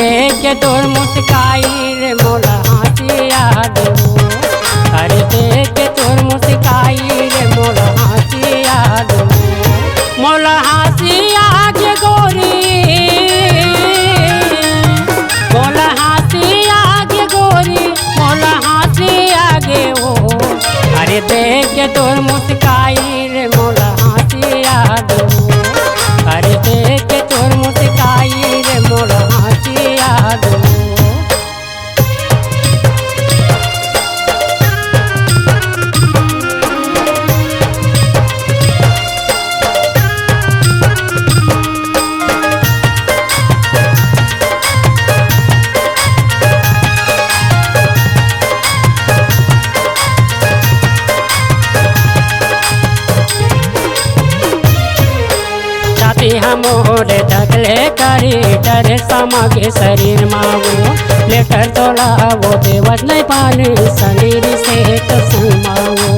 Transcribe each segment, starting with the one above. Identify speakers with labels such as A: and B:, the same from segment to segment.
A: देख के तोर मुस्काई रे मोला हंसिया देवो। अरे देख के तोर मुस्काई रे मोला हंसिया देवो। मोला हंसिया के गोरी, मोला हंसिया के गोरी, मोला हंसिया गे हो। अरे देख के तोर मुस्काई रे मोला हंसिया देवो। अरे देख के तोर मुस्काई रे मोला हंसिया देवो। मोर ढकले करी डर समागे शरीर मावो। लेटर तोला वो देवत नहीं पानी शरीर से तो सुमावो।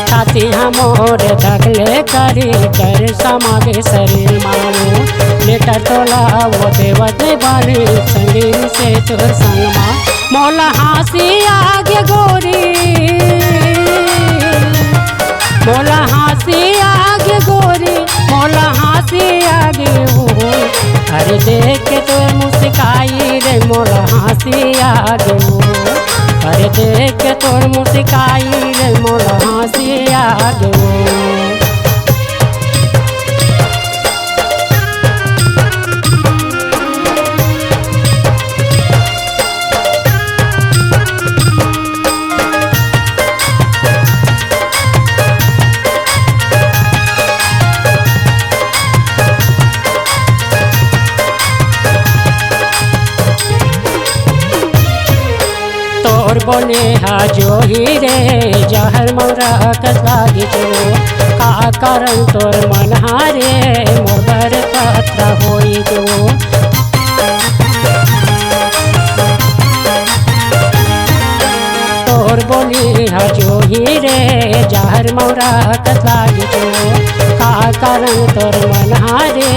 A: छाती मोर ढकले करी डर समागे शरीर मावो। लेटर तोला वो देवत नहीं पानी शरीर से तो संगमा। मोला हंसी आगे गोरी, मोला हंसी आगे गोरी, मोला हंसी आगे हो। अरे देख के तोर मुस्काई रे मोला हंसी आगे हो। अरे देख के तोर मुस्काई रे मोला हंसी आगे हो। तोर बोले जो ही रे जहर मौरा कसागी जो। का कारण तोर मन हारे मोर पत्र होई जो। तोर बोली जो ही रे जहर मौरा कसागी जो। का कारण तोर मन हारे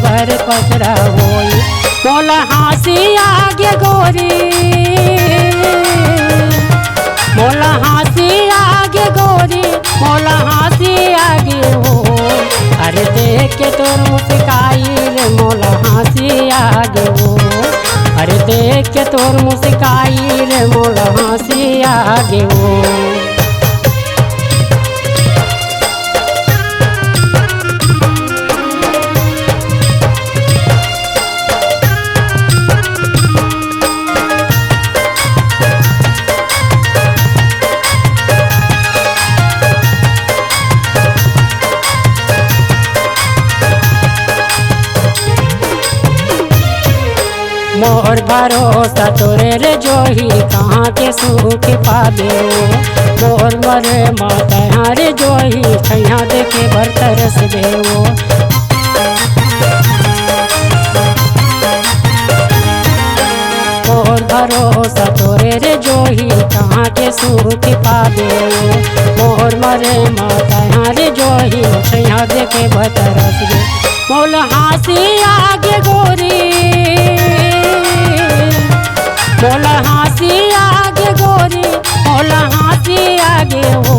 A: मोर पत्र होई। मोला हंसी आगे गोरी, मोला हंसी आगे गोरी, मोला हंसी आगे हो। अरे देख के तोर मुस्काई रे मोला हंसी आगे हो। अरे देख के तोर मुस्काई रे मोला हंसी आगे हो। मोर भरोसा तोरे रे जोही कहाँ के सुख पाबे। मोर मरे माता रे जोही छैया देखे भर तरस देवो। मोर भरोसा तोरे रे जोही कहाँ के सुख पाबे। मोर मरे माता रे जोही छैया देखे भर तरस दे। मोला हंसी आगे गोरी, मोला हंसी आगे गोरी, मोला हंसी आगे हो।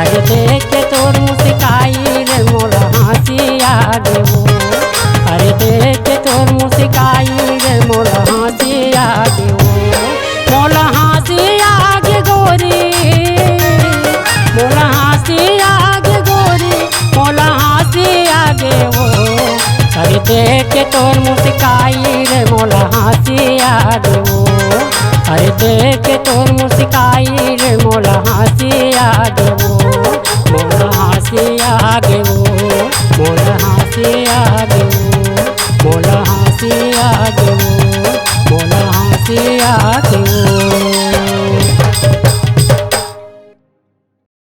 A: अरे देख के तोर मुस्काई रे मोला हंसी आगे हो। अरे देख के तोर मुस्काई रे मोला हंसी आगे हो। मोला हंसी आगे गोरी, मोला हंसी आगे गोरी, मोला हंसी आगे हो। अरे देख के तोर मुस्काई रे मोला हंसी आगे हो। अरे देख के तोर मुस्काई रे मोला हंसी आगे हो। मोला हंसी आगे हो।